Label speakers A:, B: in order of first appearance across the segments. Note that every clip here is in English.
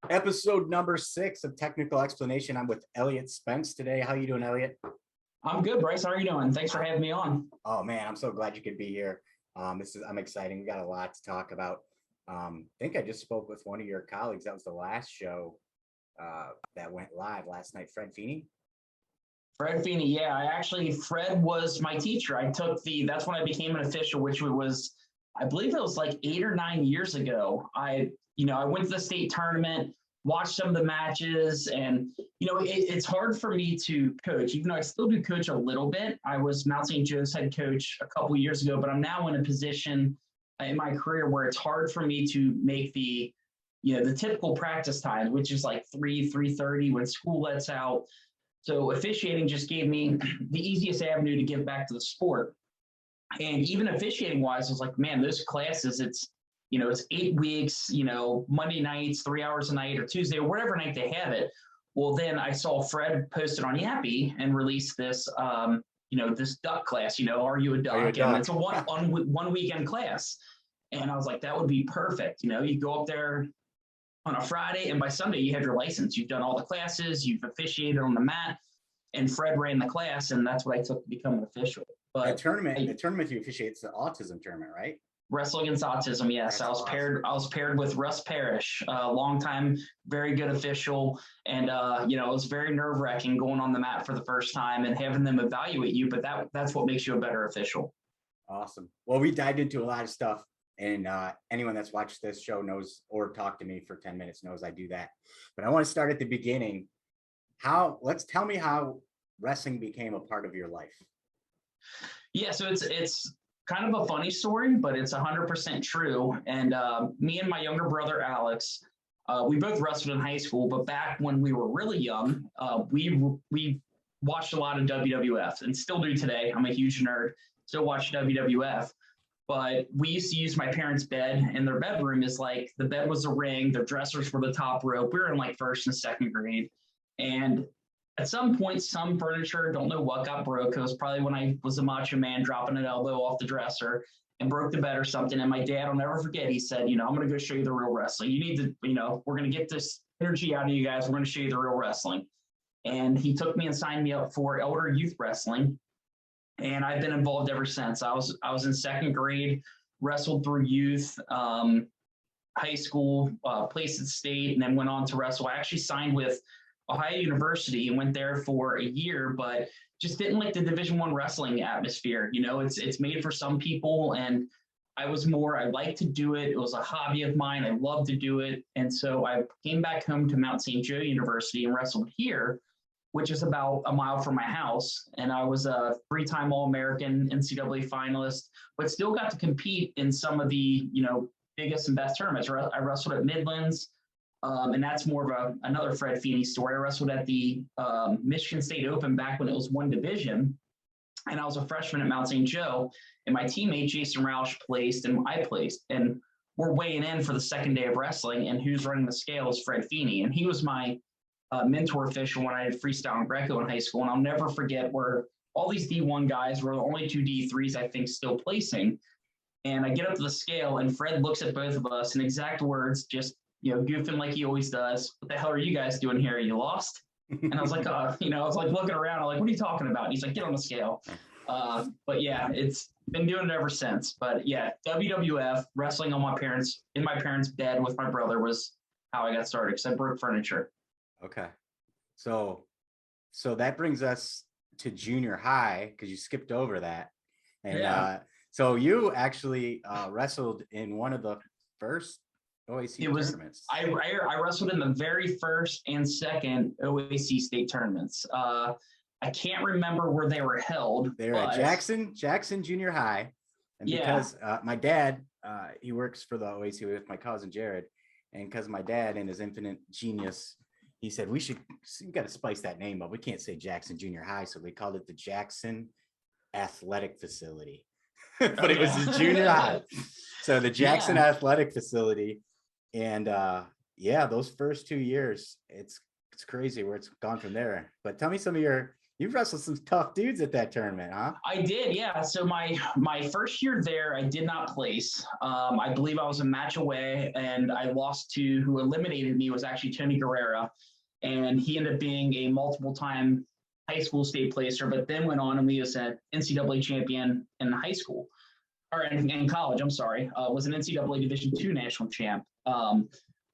A: Episode number 6 of Technical Explanation. I'm with Elliot Spence today. How you doing, Elliot?
B: I'm good, Bryce. How are you doing? Thanks for having me on.
A: Oh man, I'm so glad you could be here. I'm exciting. We got a lot to talk about. I think I just spoke with one of your colleagues. That was the last show that went live last night. Fred Feeney.
B: Fred Feeney, yeah. Fred was my teacher. That's when I became an official, which was, I believe it was like 8 or 9 years ago. I went to the state tournament, watched some of the matches, and, it's hard for me to coach, even though I still do coach a little bit. I was Mount St. Joe's head coach a couple years ago, but I'm now in a position in my career where it's hard for me to make the typical practice time, which is like 3:30 when school lets out. So officiating just gave me the easiest avenue to give back to the sport. And even officiating wise, I was like, man, those classes, it's 8 weeks, Monday nights, 3 hours a night, or Tuesday, or whatever night they have it. Well, then I saw Fred posted on Yappy and released this, this duck class, are you a duck? And it's a one weekend class. And I was like, that would be perfect. You go up there on a Friday, and by Sunday you have your license. You've done all the classes, you've officiated on the mat, and Fred ran the class, and that's what I took to become an official. But
A: the tournament you officiate is the autism tournament, right?
B: Wrestle Against Autism, yes. I was paired with Russ Parrish, a longtime, very good official, and it was very nerve-wracking going on the mat for the first time and having them evaluate you. But that's what makes you a better official.
A: Awesome. Well, we dived into a lot of stuff. And anyone that's watched this show knows, or talked to me for 10 minutes knows I do that. But I want to start at the beginning. Tell me how wrestling became a part of your life.
B: Yeah, so it's kind of a funny story, but it's 100% true. And me and my younger brother, Alex, we both wrestled in high school, but back when we were really young, we watched a lot of WWF and still do today. I'm a huge nerd, still watch WWF. But we used to use my parents' bed, and their bedroom is like, the bed was a ring, their dressers were the top rope. We were in like first and second grade. And at some point, some furniture, don't know what, got broke. It was probably when I was a Macho Man dropping an elbow off the dresser and broke the bed or something. And my dad, I'll never forget, he said, I'm going to go show you the real wrestling. You need to, we're going to get this energy out of you guys. We're going to show you the real wrestling. And he took me and signed me up for elder youth wrestling. And I've been involved ever since. I was in second grade, wrestled through youth, high school, placed at state, and then went on to wrestle. I actually signed with Ohio University and went there for a year, but just didn't like the Division I wrestling atmosphere. It's made for some people, and I like to do it. It was a hobby of mine. I love to do it. And so I came back home to Mount St. Joe University and wrestled here, which is about a mile from my house. And I was a 3-time All American, NCAA finalist, but still got to compete in some of the, biggest and best tournaments. I wrestled at Midlands, and that's more of another Fred Feeney story. I wrestled at the Michigan State Open back when it was one division, and I was a freshman at Mount St. Joe, and my teammate Jason Roush placed, and I placed, and we're weighing in for the second day of wrestling, and who's running the scale is Fred Feeney, and he was my mentor official when I had freestyle and Greco in high school. And I'll never forget where all these D1 guys were the only 2 D3s, I think, still placing. And I get up to the scale, and Fred looks at both of us in exact words, just, goofing like he always does. What the hell are you guys doing here? Are you lost? And I was like, I was like looking around. I'm like, what are you talking about? And he's like, get on the scale. But yeah, it's been doing it ever since. But yeah, WWF, wrestling in my parents' bed with my brother was how I got started, because I broke furniture.
A: Okay. So that brings us to junior high, because you skipped over that. And
B: yeah.
A: So you actually wrestled in one of the first OAC tournaments.
B: I wrestled in the very first and second OAC state tournaments. I can't remember where they were held.
A: They're at Jackson Junior High. And because my dad, he works for the OAC with my cousin Jared. And because my dad and his infinite genius, he said, we got to spice that name up. We can't say Jackson Junior High. So we called it the Jackson Athletic Facility. But it was the junior high. So the Jackson Athletic Facility. And those first 2 years, it's crazy where it's gone from there. But tell me some of your You wrestled some tough dudes at that tournament, huh?
B: I did, yeah. So my first year there, I did not place. I believe I was a match away, and I lost to who eliminated me was actually Tony Guerrera, and he ended up being a multiple-time high school state placer, but then went on and was an NCAA champion in high school or in college. I'm sorry, was an NCAA Division II national champ.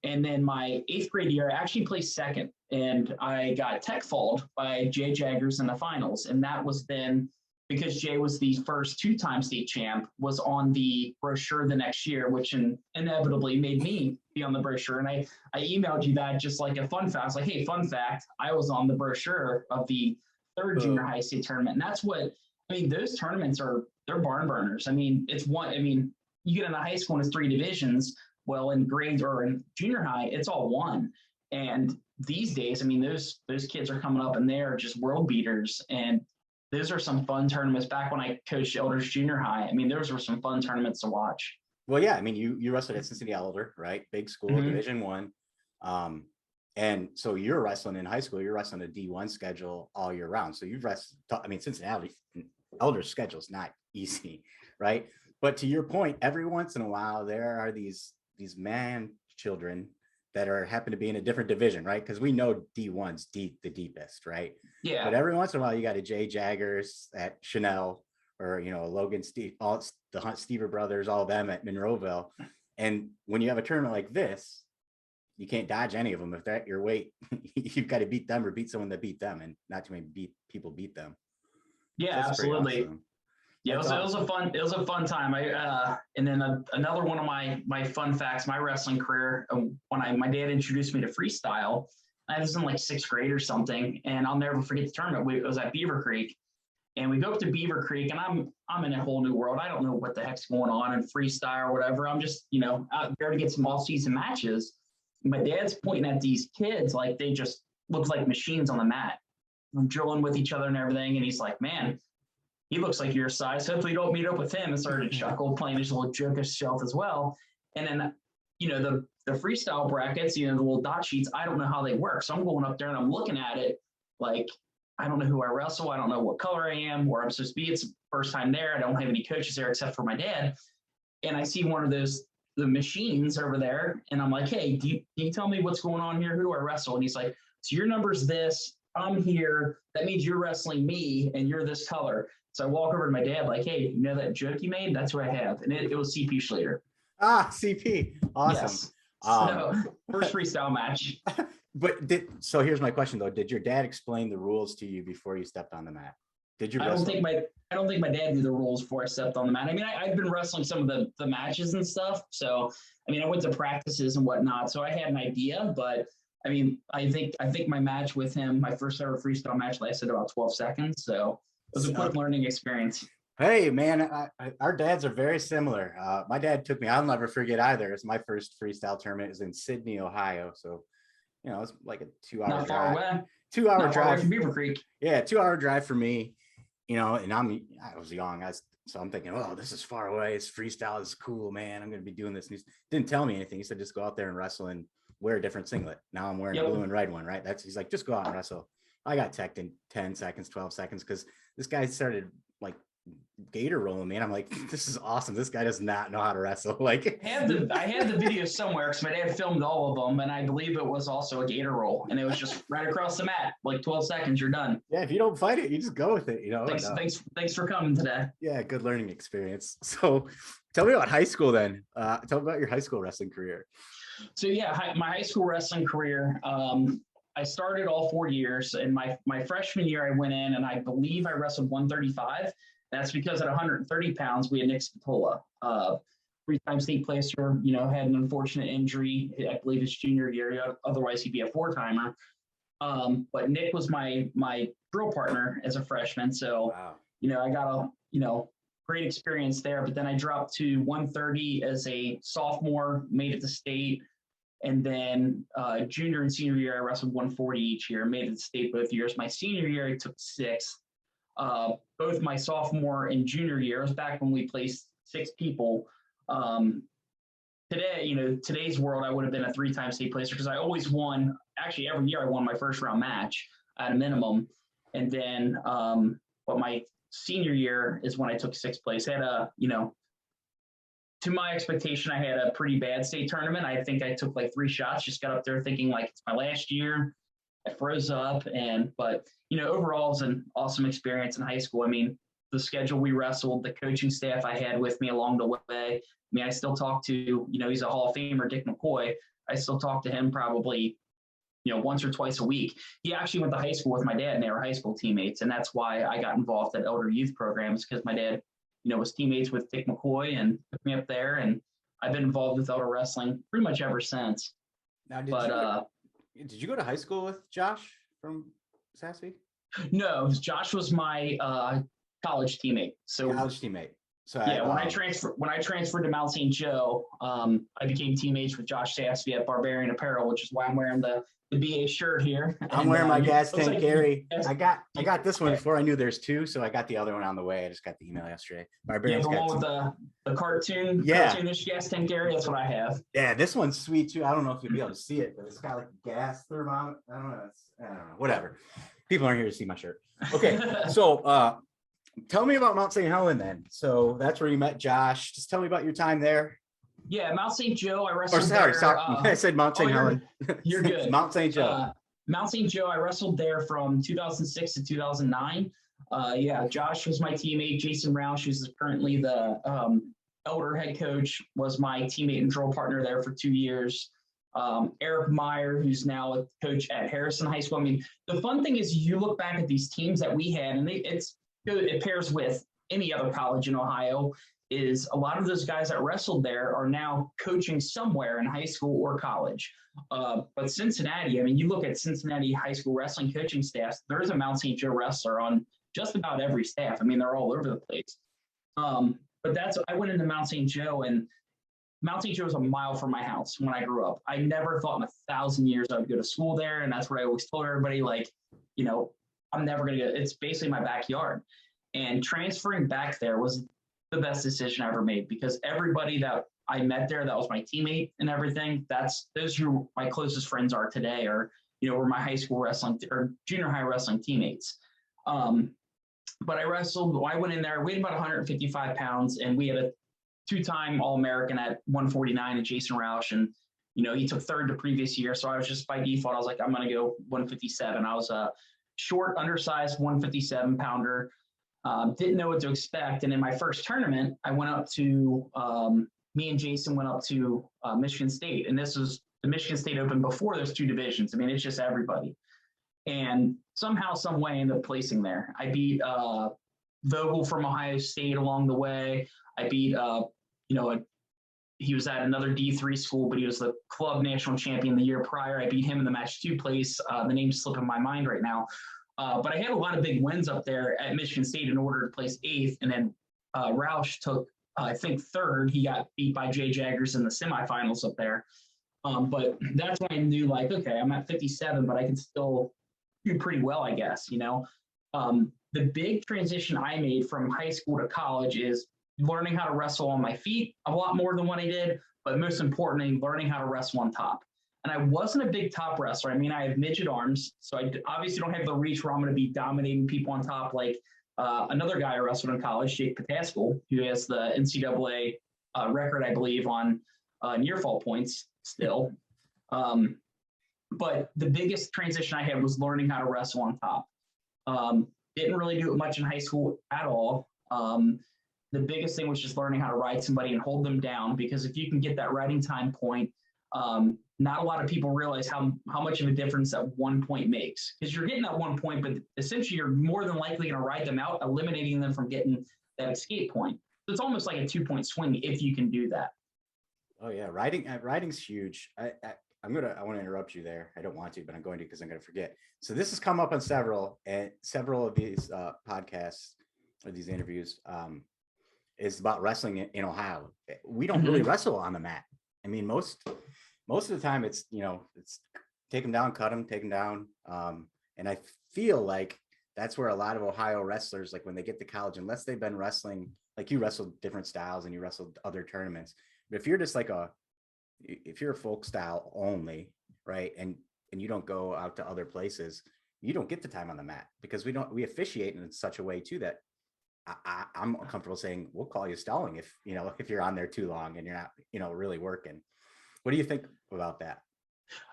B: And then my 8th grade year, I actually placed second, and I got tech-falled by Jay Jaggers in the finals. And that was then because Jay was the first 2-time state champ, was on the brochure the next year, which inevitably made me be on the brochure. And I emailed you that just like a fun fact. I was like, hey, fun fact, I was on the brochure of the 3rd junior high state tournament. And that's what, I mean, those tournaments they're barn burners. I mean, you get into high school and it's 3 divisions. Well, in grades or in junior high, it's all one. And these days, I mean, those kids are coming up and they're just world beaters. And those are some fun tournaments. Back when I coached Elders Junior High, I mean, those were some fun tournaments to watch.
A: Well, yeah, I mean, you wrestled at Cincinnati Elder, right? Big school, Division I. And so you're wrestling in high school, you're wrestling a D1 schedule all year round. So you've wrestled, I mean, Cincinnati Elder schedule is not easy, right? But to your point, every once in a while, there are these man children that happen to be in a different division, right? Because we know D1's the deepest, right?
B: Yeah.
A: But every once in a while, you got a Jay Jaggers at Chanel, or Logan, Steve, all the Hunt Stever brothers, all of them at Monroeville. And when you have a tournament like this, you can't dodge any of them. If they're at your weight, you've got to beat them or beat someone that beat them, and not too many people beat them.
B: Yeah, so absolutely. Awesome. Yeah, it was a fun time. And then another one of my fun facts, my wrestling career, when my dad introduced me to freestyle, I was in like 6th grade or something, and I'll never forget the tournament. It was at Beaver Creek, and we go up to Beaver Creek, and I'm in a whole new world. I don't know what the heck's going on in freestyle or whatever. I'm just out there to get some all-season matches. And my dad's pointing at these kids like they just look like machines on the mat, drilling with each other and everything. And he's like, man, he looks like your size. Hopefully you don't meet up with him. And started to chuckle, playing his little jokish shelf as well. And then, the freestyle brackets, the little dot sheets, I don't know how they work. So I'm going up there and I'm looking at it like, I don't know who I wrestle. I don't know what color I am, where I'm supposed to be. It's the first time there. I don't have any coaches there except for my dad. And I see one of the machines over there. And I'm like, hey, can you tell me what's going on here? Who do I wrestle? And he's like, so your number's this. I'm here. That means you're wrestling me and you're this color. So I walk over to my dad like, hey, you know that joke you made? That's who I have. And it was CP Schlater.
A: Ah, CP. Awesome.
B: Yes. So first freestyle match.
A: But so here's my question though. Did your dad explain the rules to you before you stepped on the mat? Did you wrestle? I don't think my dad knew the rules before I stepped on the mat. I mean, I've been wrestling some of the matches and stuff. So, I mean, I went to practices and whatnot. So I had an idea, but I mean, I think my match with him, my first ever freestyle match lasted about 12 seconds. So it was a quick learning experience. Hey, man, our dads are very similar. My dad took me, I'll never forget either. It's my first freestyle tournament. It was in Sydney, Ohio. So, it's like a 2-hour
B: Not
A: drive.
B: far away.
A: 2-hour drive
B: from Beaver Creek.
A: Yeah, 2-hour drive for me, and I was young. So I'm thinking, oh, this is far away. It's freestyle. It's cool, man. I'm going to be doing this. And he didn't tell me anything. He said, just go out there and wrestle and wear a different singlet. Now I'm wearing a blue and red one, right? He's like, just go out and wrestle. I got teched in 10 seconds, 12 seconds, because this guy started like gator rolling me, and I'm like, this is awesome. This guy does not know how to wrestle. Like,
B: I had the video somewhere because my dad filmed all of them, and I believe it was also a gator roll, and it was just right across the mat, like 12 seconds, you're done.
A: Yeah, if you don't fight it, you just go with it.
B: Thanks for coming today.
A: Yeah, good learning experience. So, tell me about high school then. Tell me about your high school wrestling career.
B: So yeah, my high school wrestling career. I started all 4 years. In my freshman year, I went in, and I believe I wrestled 135. That's because at 130 pounds, we had Nick Spatola, 3-time state placer, had an unfortunate injury, I believe his junior year. Otherwise, he'd be a 4-timer. But Nick was my drill partner as a freshman. So, wow. I got a, great experience there. But then I dropped to 130 as a sophomore, made it to state. And then junior and senior year, I wrestled 140 each year, made it to state both years. My senior year, I took 6th. Both my sophomore and junior years, back when we placed 6 people. Today, today's world, I would have been a 3-time state placer because I always won. Actually, every year I won my first round match at a minimum. And then, but my senior year is when I took 6th place. I had to my expectation, I had a pretty bad state tournament. I think I took like 3 shots, just got up there thinking like it's my last year. I froze up, but overall it's an awesome experience in high school. I mean, the schedule we wrestled, the coaching staff I had with me along the way. I mean, I still talk to, he's a Hall of Famer, Dick McCoy. I still talk to him probably, once or twice a week. He actually went to high school with my dad, and they were high school teammates. And that's why I got involved at elder youth programs, because my dad, was teammates with Dick McCoy and took me up there. And I've been involved with elder wrestling pretty much ever since.
A: Now, did you go to high school with Josh from Sassy?
B: No, Josh was my college teammate. So
A: college teammate. So
B: when I transferred to Mount St. Joe, I became teammates with Josh Sassy at Barbarian Apparel, which is why I'm wearing the BA shirt here.
A: I'm wearing my gas tank Gary. I got this one before I knew there's 2, so I got the other one on the way. I just got the email yesterday.
B: Barbarian's the one with the cartoon.
A: Yeah,
B: cartoonish gas tank Gary. That's what I have.
A: Yeah, this one's sweet too. I don't know if you'll be able to see it, but it's got like a gas thermometer. I don't know. Whatever. People aren't here to see my shirt. Okay, so tell me about Mount St. Helen then. So that's where you met Josh. Just tell me about your time there.
B: Yeah, Mount St. Joe, I wrestled
A: sorry. I said Mount St. Helen.
B: You're good.
A: Mount St. Joe.
B: Mount St. Joe, I wrestled there from 2006 to 2009. Josh was my teammate. Jason Roush, who's currently the elder head coach, was my teammate and drill partner there for 2 years. Eric Meyer, who's now a coach at Harrison High School. I mean, the fun thing is you look back at these teams that we had, and it pairs with any other college in Ohio, is a lot of those guys that wrestled there are now coaching somewhere in high school or college. But Cincinnati, I mean, you look at Cincinnati high school wrestling coaching staffs, there's a Mount St. Joe wrestler on just about every staff. I mean, they're all over the place. But I went into Mount St. Joe, and Mount St. Joe was a mile from my house when I grew up. I never thought in 1,000 years I would go to school there. And that's what I always told everybody, like, I'm never going to go. It's basically my backyard. And transferring back there was the best decision I ever made, because everybody that I met there that was my teammate and everything, those who my closest friends are today, or were my high school wrestling or junior high wrestling teammates. But I went in there, weighed about 155 pounds, and we had a 2-time All American at 149 and Jason Roush, and he took 3rd the previous year. So I was just, by default, I was like, I'm going to go 157. I was a short, undersized 157 pounder. Didn't know what to expect. And in my first tournament, I went up to, me and Jason went up to Michigan State. And this was the Michigan State Open before there's 2 divisions. I mean, it's just everybody. And somehow, some way, I ended up placing there. I beat Vogel from Ohio State along the way. I beat, he was at another D3 school, but he was the club national champion the year prior. I beat him in the match 2 place. The name's slipping my mind right now. But I had a lot of big wins up there at Michigan State in order to place 8th. And then Roush took, I think, 3rd. He got beat by Jay Jaggers in the semifinals up there. But that's when I knew, like, okay, I'm at 57, but I can still do pretty well, I guess, The big transition I made from high school to college is learning how to wrestle on my feet a lot more than what I did, but most importantly, learning how to wrestle on top. And I wasn't a big top wrestler. I mean, I have midget arms, so I obviously don't have the reach where I'm going to be dominating people on top like another guy I wrestled in college, Jake Pataskal, who has the NCAA record, I believe, on near fall points still. But the biggest transition I had was learning how to wrestle on top. Didn't really do it much in high school at all. The biggest thing was just learning how to ride somebody and hold them down, because if you can get that riding time point, not a lot of people realize how much of a difference that 1 point makes, because you're getting that 1 point, but essentially you're more than likely going to ride them out, eliminating them from getting that escape point. So it's almost like a 2-point swing if you can do that.
A: Oh yeah, riding's huge. I want to interrupt you there. I don't want to, but I'm going to, because I'm going to forget. So this has come up on several of these podcasts or these interviews. Is about wrestling in Ohio. We don't really wrestle on the mat. I mean, most of the time it's take them down, cut them, take them down. And I feel like that's where a lot of Ohio wrestlers, like when they get to college, unless they've been wrestling, like you wrestled different styles and you wrestled other tournaments, but if you're just like if you're a folk style only, right, and you don't go out to other places, you don't get the time on the mat because we officiate in such a way too that I'm comfortable saying we'll call you stalling if you're on there too long and you're not really working. What do you think about that?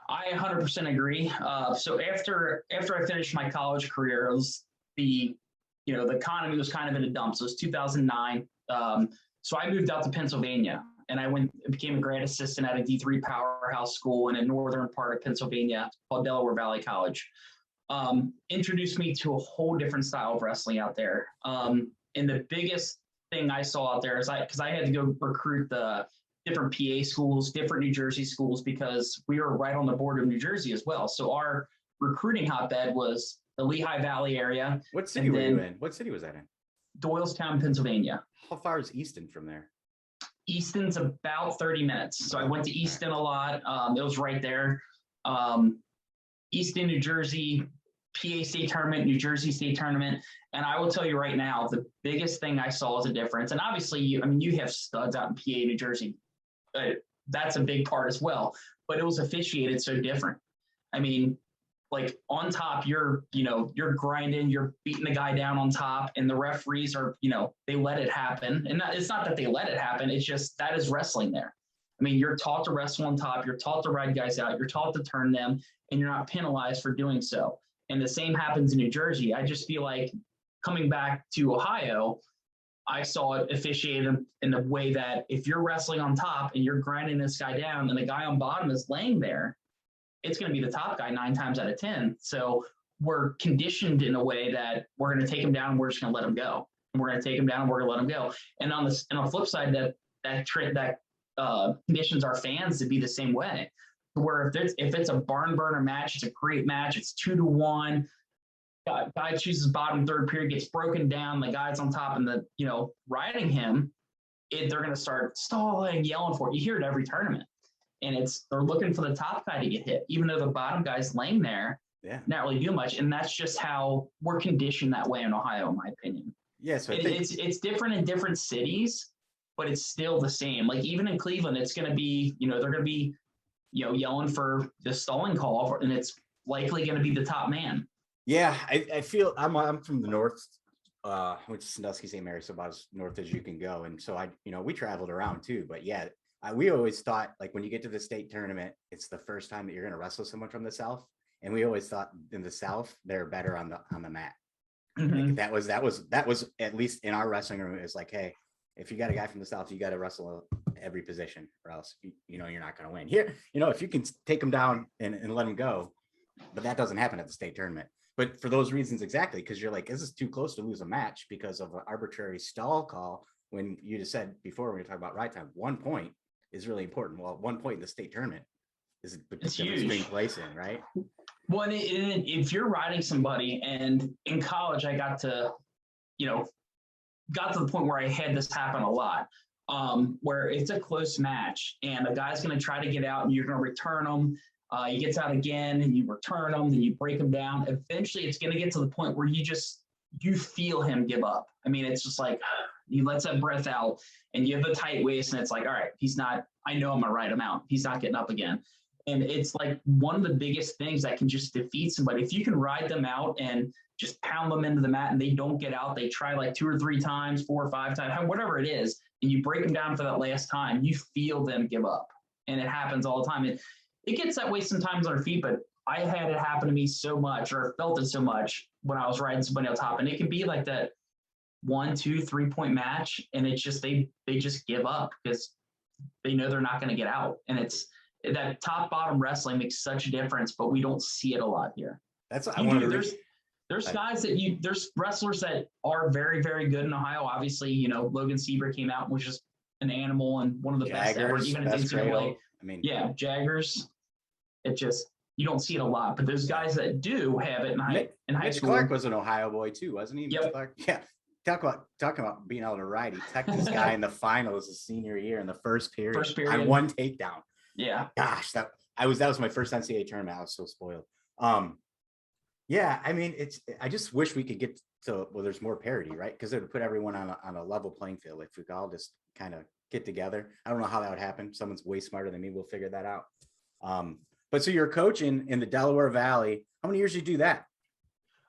B: I 100% agree. So after I finished my college career, it was the economy was kind of in a dump. So it was 2009. So I moved out to Pennsylvania, and I became a grad assistant at a D3 powerhouse school in a northern part of Pennsylvania called Delaware Valley College. Introduced me to a whole different style of wrestling out there. And the biggest thing I saw out there is because I had to go recruit the different PA schools, different New Jersey schools, because we were right on the border of New Jersey as well. So our recruiting hotbed was the Lehigh Valley area.
A: What city were you in? What city was that in?
B: Doylestown, Pennsylvania.
A: How far is Easton from there?
B: Easton's about 30 minutes. So I went to Easton a lot. It was right there. Easton, New Jersey, PA state tournament, New Jersey state tournament. And I will tell you right now, the biggest thing I saw as a difference, and obviously, you have studs out in PA, New Jersey. That's a big part as well. But it was officiated so different. I mean, like on top, you're grinding, you're beating the guy down on top, and the referees are, they let it happen. And it's not that they let it happen. It's just that is wrestling there. I mean, you're taught to wrestle on top. You're taught to ride guys out. You're taught to turn them, and you're not penalized for doing so. And the same happens in New Jersey. I just feel like coming back to Ohio, I saw it officiated in the way that if you're wrestling on top and you're grinding this guy down and the guy on bottom is laying there, it's going to be the top guy 9 times out of 10. So we're conditioned in a way that we're going to take him down and we're just going to let him go. And we're going to take him down and we're going to let him go. And on the flip side, that conditions our fans to be the same way. Where if it's a barn burner match, it's a great match. It's 2-1. Guy chooses bottom third period, gets broken down. The guy's on top and riding him. They're going to start stalling, yelling for it. You hear it every tournament. And they're looking for the top guy to get hit, even though the bottom guy's laying there, not really doing much. And that's just how we're conditioned that way in Ohio, in my opinion.
A: Yeah, so
B: it's different in different cities, but it's still the same. Like even in Cleveland, it's going to be, they're going to be, yelling for the stalling call, and it's likely going to be the top man.
A: Yeah, I feel I'm from the north, which is Sandusky, St. Mary, so about as north as you can go. And so we traveled around too. But yeah, we always thought like when you get to the state tournament, it's the first time that you're going to wrestle someone from the South. And we always thought in the South they're better on the mat.
B: Mm-hmm.
A: Like that was at least in our wrestling room. It's like, hey, if you got a guy from the South, you got to wrestle every position, or else you're not going to win. Here, if you can take them down and let them go, but that doesn't happen at the state tournament. But for those reasons, exactly, because you're like, this is too close to lose a match because of an arbitrary stall call. When you just said before, when we talk about ride time, 1 point is really important. Well, 1 point in the state tournament is the difference between placing, right?
B: Well, if you're riding somebody, and in college, I got to the point where I had this happen a lot, where it's a close match and the guy's going to try to get out and you're going to return them. He gets out again and you return them, then you break him down. Eventually, it's going to get to the point where you feel him give up. I mean, it's just like he lets that breath out and you have a tight waist and it's like, all right, I know I'm going to ride him out. He's not getting up again. And it's like one of the biggest things that can just defeat somebody. If you can ride them out and just pound them into the mat and they don't get out, they try like 2 or 3 times, 4 or 5 times, whatever it is, and you break them down for that last time, you feel them give up. And it happens all the time. It gets that way sometimes on our feet, but I had it happen to me so much, or felt it so much when I was riding somebody on top. And it can be like that 1, 2, 3 point match. And it's just, they just give up because they know they're not going to get out. And it's that top bottom wrestling makes such a difference, but we don't see it a lot here.
A: That's
B: There's guys there's wrestlers that are very, very good in Ohio. Obviously, Logan Seaver came out and was just an animal and one of the best ever, even in NCAA.
A: I mean,
B: yeah, Jaggers. It just, you don't see it a lot, but those guys that do have it in high
A: Mitch
B: school.
A: Clark was an Ohio boy too, wasn't he?
B: Yep.
A: Mitch Clark? Yeah. Talking about being able to ride. He teched this guy in the finals his senior year in the first period. On one takedown.
B: Yeah.
A: Gosh, that was my first NCAA tournament. I was so spoiled. Yeah, I mean, I just wish we could get to there's more parity, right? Because it would put everyone on a level playing field. If we could all just kind of get together. I don't know how that would happen. Someone's way smarter than me. We'll figure that out. But so you're coaching in the Delaware Valley. How many years did you do that?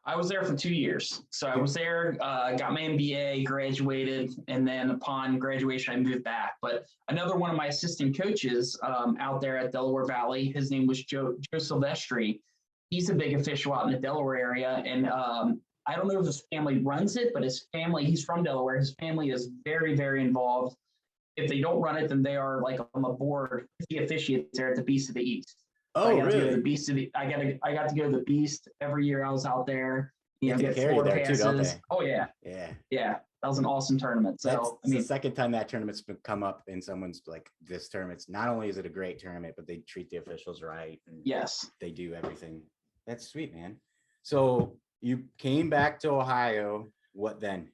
B: I was there for 2 years. So I was there, got my MBA, graduated, and then upon graduation, I moved back. But another one of my assistant coaches out there at Delaware Valley, his name was Joe Silvestri. He's a big official out in the Delaware area. And I don't know if his family runs it, but his family, he's from Delaware. His family is very, very involved. If they don't run it, then they are like on the board. He officiates there at the Beast of the East.
A: Oh,
B: I got
A: really?
B: To go to the Beast of the, I got to go to the Beast every year I was out there.
A: You know, get floor there passes. Too, don't they?
B: Oh yeah. Yeah. That was an awesome tournament. So
A: that's the second time that tournament's come up in someone's like this tournament's not only is it a great tournament, but they treat the officials right. And
B: yes.
A: They do everything. That's sweet, man. So you came back to Ohio. What then?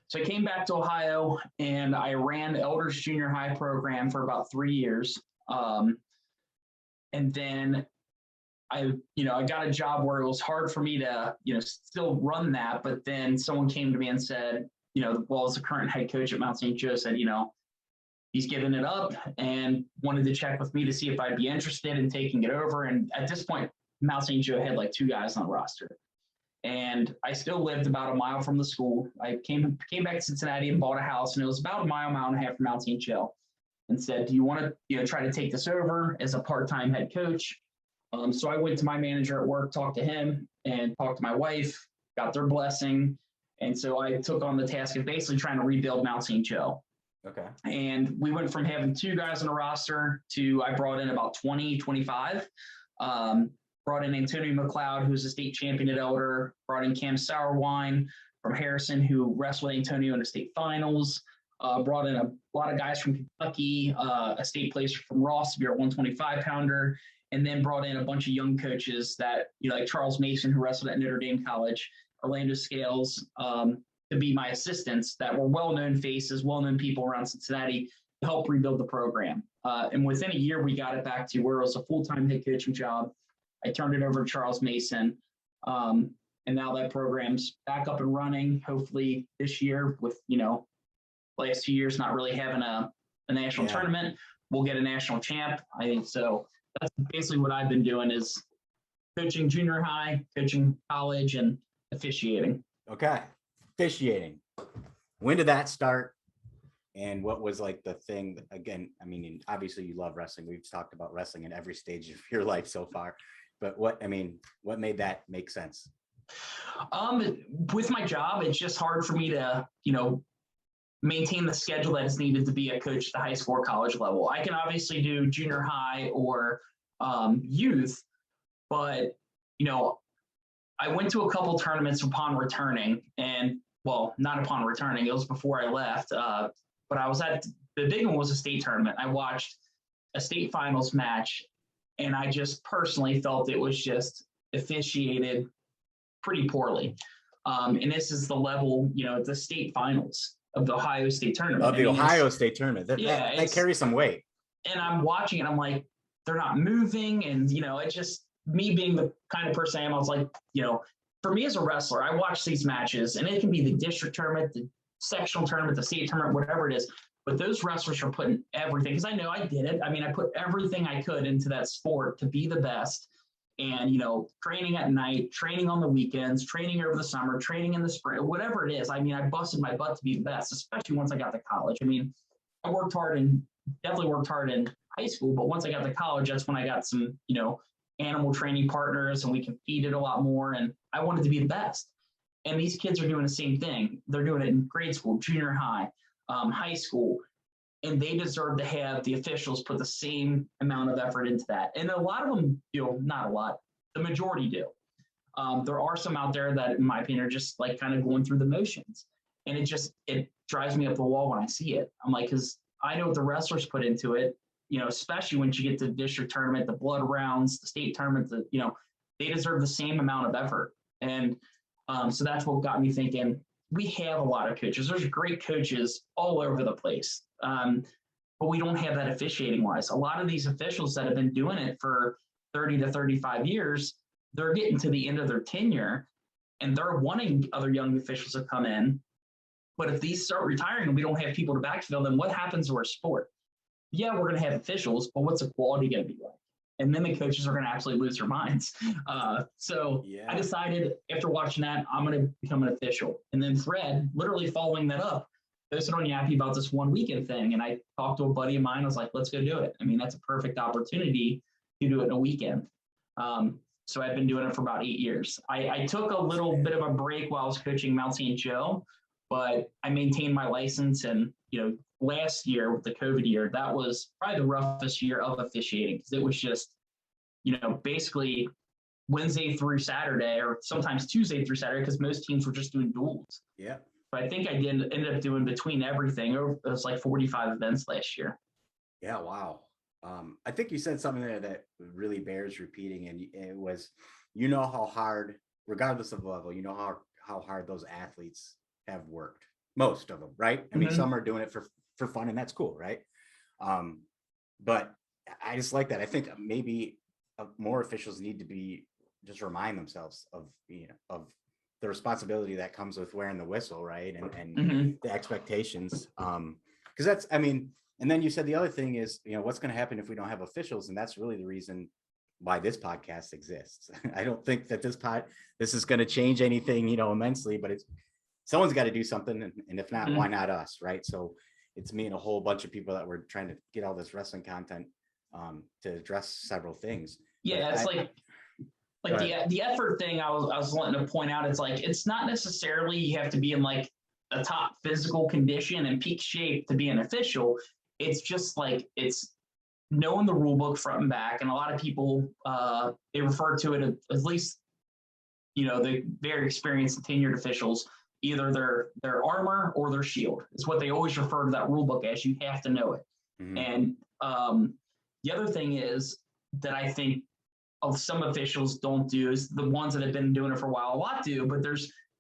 B: So I came back to Ohio and I ran the Elders Junior High program for about 3 years. And then I got a job where it was hard for me to, still run that. But then someone came to me and said, as the current head coach at Mount St. Joe said, he's giving it up and wanted to check with me to see if I'd be interested in taking it over. And at this point, Mount St. Joe had like 2 guys on the roster. And I still lived about a mile from the school. I came back to Cincinnati and bought a house, and it was about a mile and a half from Mount St. Joe. And said, do you want to try to take this over as a part-time head coach? So I went to my manager at work, talked to him, and talked to my wife, got their blessing. And so I took on the task of basically trying to rebuild Mount St. Joe.
A: Okay.
B: And we went from having 2 guys on a roster to I brought in about 20, 25. Brought in Antonio McLeod, who's a state champion at Elder. Brought in Cam Sourwine from Harrison, who wrestled Antonio in the state finals. Brought in a lot of guys from Kentucky, a state placer from Ross, your 125-pounder, and then brought in a bunch of young coaches that, like Charles Mason, who wrestled at Notre Dame College, Orlando Scales, to be my assistants that were well-known faces, well-known people around Cincinnati to help rebuild the program. And within a year, we got it back to where it was a full-time head coaching job. I turned it over to Charles Mason. And now that program's back up and running, hopefully this year with, last 2 years not really having a national tournament. We'll get a national champ, I think. So that's basically what I've been doing is coaching junior high, coaching college, and officiating.
A: Okay. Officiating. When did that start? And what was like the thing, again, I mean, obviously you love wrestling. We've talked about wrestling in every stage of your life so far, but what made that make sense?
B: With my job, it's just hard for me to, maintain the schedule that is needed to be a coach at the high school or college level. I can obviously do junior high or youth, but, I went to a couple tournaments upon returning and, well, not upon returning, it was before I left, but I was at, the big one was a state tournament. I watched a state finals match and I just personally felt it was just officiated pretty poorly. And this is the level, the state finals of the Ohio State tournament.
A: Of the Ohio State tournament. They carry some weight.
B: And I'm watching it. I'm like, they're not moving. And, it just, me being the kind of person I am, I was like, for me as a wrestler, I watch these matches and it can be the district tournament, the sectional tournament, the state tournament, whatever it is. But those wrestlers are putting everything, because I know I did it. I mean, I put everything I could into that sport to be the best. And, training at night, training on the weekends, training over the summer, training in the spring, whatever it is. I mean, I busted my butt to be the best, especially once I got to college. I mean, I definitely worked hard in high school, but once I got to college, that's when I got some, animal training partners and we competed a lot more. And I wanted to be the best. And these kids are doing the same thing. They're doing it in grade school, junior high, high school. And they deserve to have the officials put the same amount of effort into that. And a lot of them, not a lot, the majority do. There are some out there that, in my opinion, are just like kind of going through the motions. And it drives me up the wall when I see it. I'm like, because I know what the wrestlers put into it, especially when you get to the district tournament, the blood rounds, the state tournament, they deserve the same amount of effort. And so that's what got me thinking, we have a lot of coaches. There's great coaches all over the place. But we don't have that officiating wise. A lot of these officials that have been doing it for 30 to 35 years, they're getting to the end of their tenure and they're wanting other young officials to come in. But if these start retiring and we don't have people to backfill, then what happens to our sport? Yeah, we're going to have officials, but what's the quality going to be like? and then the coaches are going to absolutely lose their minds. So I decided after watching that, I'm going to become an official. And then Thread, literally following that up, posted on Yappy about this one weekend thing. And I talked to a buddy of mine. I was like, let's go do it. I mean, that's a perfect opportunity to do it in a weekend. So I've been doing it for about 8 years. I took a little bit of a break while I was coaching Mount St. Joe, but I maintained my license. And, last year with the COVID year, that was probably the roughest year of officiating, because it was just, basically Wednesday through Saturday, or sometimes Tuesday through Saturday, because most teams were just doing duels.
A: Yeah.
B: But I think I ended up doing between everything. It was like 45 events last year.
A: Yeah. Wow. I think you said something there that really bears repeating, and it was, how hard, regardless of the level, how hard those athletes have worked. Most of them, right? I mean, some are doing it for fun, and that's cool, right? But I just like that. I think maybe more officials need to be just remind themselves of of the responsibility that comes with wearing the whistle, right? And the expectations, because that's, I mean. And then you said the other thing is, what's going to happen if we don't have officials? And that's really the reason why this podcast exists. I don't think that this is going to change anything, immensely, but someone's got to do something. And if not, why not us? Right. So it's me and a whole bunch of people that were trying to get all this wrestling content to address several things.
B: Yeah. But it's the effort thing I was wanting to point out. It's like, it's not necessarily you have to be in like a top physical condition and peak shape to be an official. It's just like, it's knowing the rule book front and back. And a lot of people, they refer to it at least, the very experienced and tenured officials, either their armor or their shield is what they always refer to that rule book as. You have to know it. And the other thing is that I think some officials don't do is the ones that have been doing it for a while, a lot do, but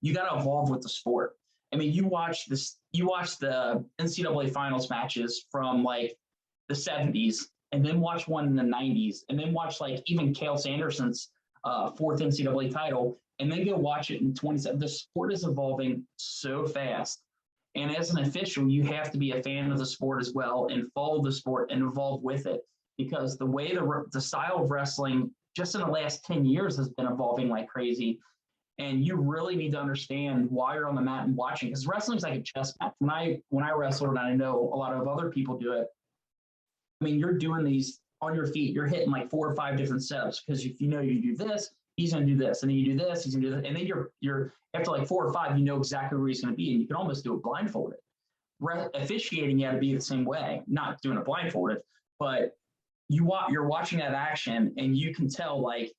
B: you got to evolve with the sport. I mean, you watch the NCAA finals matches from like the 70s, and then watch one in the 90s, and then watch like even Cale Sanderson's fourth NCAA title, and then go watch it in 27. The sport is evolving so fast. And as an official, you have to be a fan of the sport as well and follow the sport and evolve with it, because the way the style of wrestling just in the last 10 years has been evolving like crazy. And you really need to understand why you're on the mat and watching, because wrestling is like a chess match. When I wrestled, and I know a lot of other people do it, I mean, you're doing these on your feet. You're hitting like 4 or 5 different steps, because if you do this, he's going to do this, and then you do this, he's going to do that, and then you're after like 4 or 5, you know exactly where he's going to be, and you can almost do it blindfolded. Officiating, you got to be the same way, not doing it blindfolded, but you're watching that action, and you can tell like,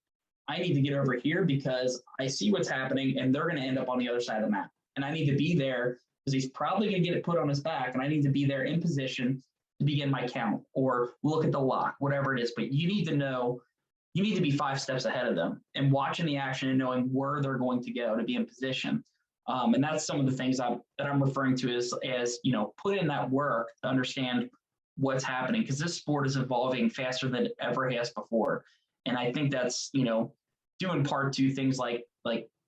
B: I need to get over here because I see what's happening and they're going to end up on the other side of the map. And I need to be there because he's probably going to get it put on his back, and I need to be there in position to begin my count or look at the lock, whatever it is. But you need to be 5 steps ahead of them and watching the action and knowing where they're going to go to be in position. And that's some of the things that I'm referring to as put in that work to understand what's happening, because this sport is evolving faster than it ever has before. And I think that's, due in part to things like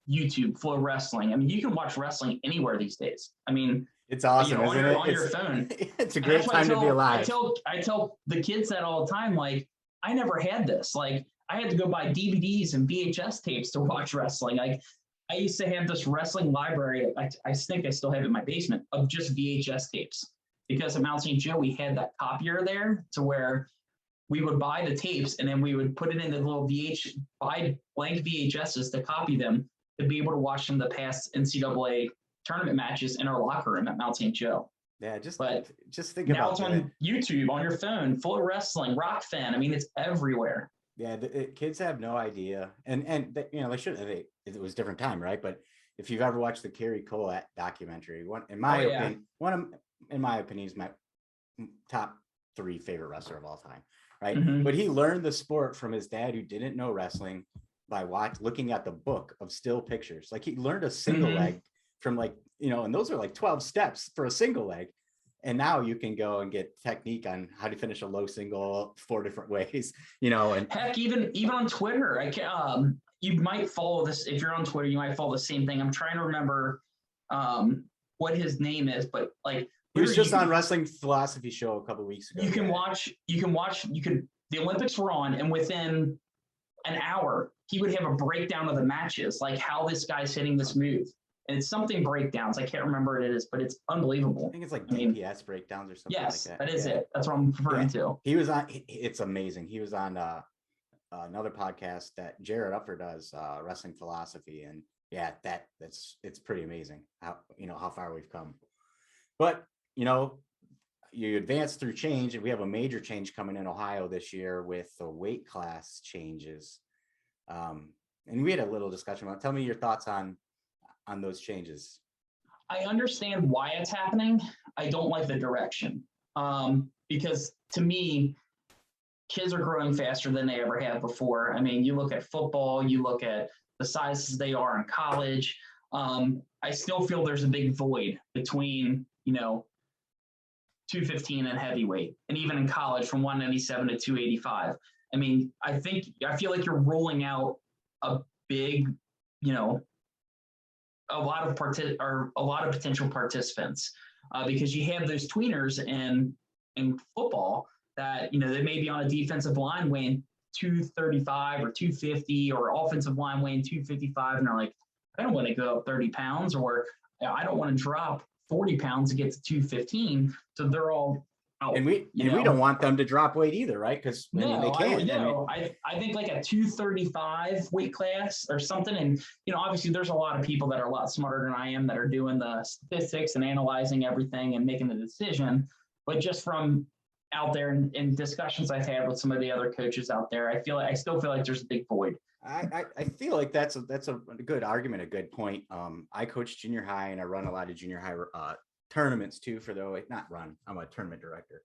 B: YouTube, Flow Wrestling. I mean, you can watch wrestling anywhere these days. I mean,
A: it's awesome, isn't it?
B: On your phone.
A: It's a great time to be alive.
B: I tell the kids that all the time, like, I never had this. Like, I had to go buy DVDs and VHS tapes to watch wrestling. Like, I used to have this wrestling library. I think I still have it in my basement of just VHS tapes, because at Mount St. Joe, we had that copier there to where we would buy the tapes and then we would put it in the little buy blank VHSs to copy them to be able to watch them the past NCAA tournament matches in our locker room at Mount St. Joe.
A: Yeah, just think
B: now
A: about
B: it's on YouTube, on your phone, Flow Wrestling, Rock Fan. I mean, it's everywhere.
A: Yeah, kids have no idea, and they should have. It was a different time, right? But if you've ever watched the Kerry Cole documentary, in my opinion, he's my top 3 favorite wrestler of all time. Right. Mm-hmm. But he learned the sport from his dad, who didn't know wrestling, by looking at the book of still pictures. Like, he learned a single leg from and those are like 12 steps for a single leg. And now you can go and get technique on how to finish a low single 4 different ways, and
B: heck, even on Twitter, you might follow this. If you're on Twitter, you might follow the same thing. I'm trying to remember what his name is, but like,
A: he was just on Wrestling Philosophy Show a couple of weeks ago.
B: You can the Olympics were on, and within an hour, he would have a breakdown of the matches, like how this guy's hitting this move. And it's something breakdowns. I can't remember what it is, but it's unbelievable.
A: I think it's like DPS breakdowns or something like that.
B: Yes, that is it. That's what I'm referring to.
A: He was on, it's amazing. He was on another podcast that Jared Upper does, Wrestling Philosophy. And yeah, it's pretty amazing how far we've come. But, you advance through change, and we have a major change coming in Ohio this year with the weight class changes. And we had a little discussion about, tell me your thoughts on those changes.
B: I understand why it's happening. I don't like the direction. Because to me, kids are growing faster than they ever have before. I mean, you look at football, you look at the sizes they are in college. I still feel there's a big void between, 215 and heavyweight, and even in college from 197 to 285. I mean, I feel like you're rolling out a big, a lot of potential participants, because you have those tweeners in football that, they may be on a defensive line weighing 235 or 250, or offensive line weighing 255. And they're like, I don't want to go up 30 pounds, or I don't want to drop 40 pounds to get to 215. So they're all out. And we
A: don't want them to drop weight either, right? Because they can't.
B: I think like a 235 weight class or something. And, obviously there's a lot of people that are a lot smarter than I am that are doing the statistics and analyzing everything and making the decision. But just from out there in discussions I've had with some of the other coaches out there, I still feel like there's a big void.
A: I feel like that's a good argument, a good point. I coach junior high, and I run a lot of junior high tournaments too. I'm a tournament director.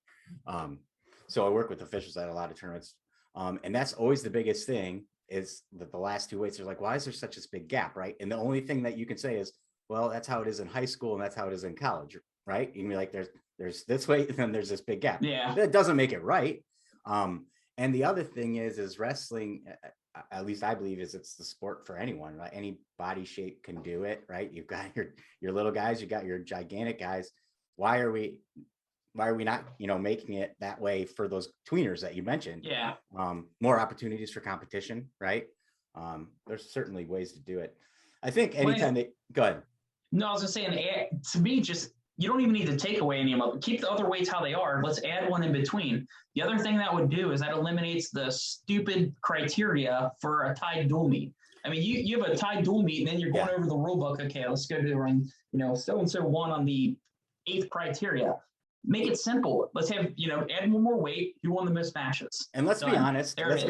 A: So I work with officials at a lot of tournaments. And that's always the biggest thing, is that the last two weights are like, why is there such a big gap, right? And the only thing that you can say is, well, that's how it is in high school, and that's how it is in college, right? You can be like, there's this weight, and then there's this big gap.
B: Yeah,
A: that doesn't make it right. And the other thing is wrestling, at least I believe, it's the sport for anyone, right? Any body shape can do it, right? You've got your little guys, you got your gigantic guys. Why are we not, making it that way for those tweeners that you mentioned?
B: Yeah.
A: More opportunities for competition, right? There's certainly ways to do it. I think anytime go ahead.
B: No, I was just saying, to me, you don't even need to take away any of them. Keep the other weights how they are. Let's add one in between. The other thing that would do is that eliminates the stupid criteria for a tied dual meet. I mean, you have a tied dual meet, and then you're going over the rule book. Okay, let's go to run, so-and-so won on the 8th criteria. Make it simple. Let's have, add one more weight. Who won the most matches?
A: And let's be honest. Let's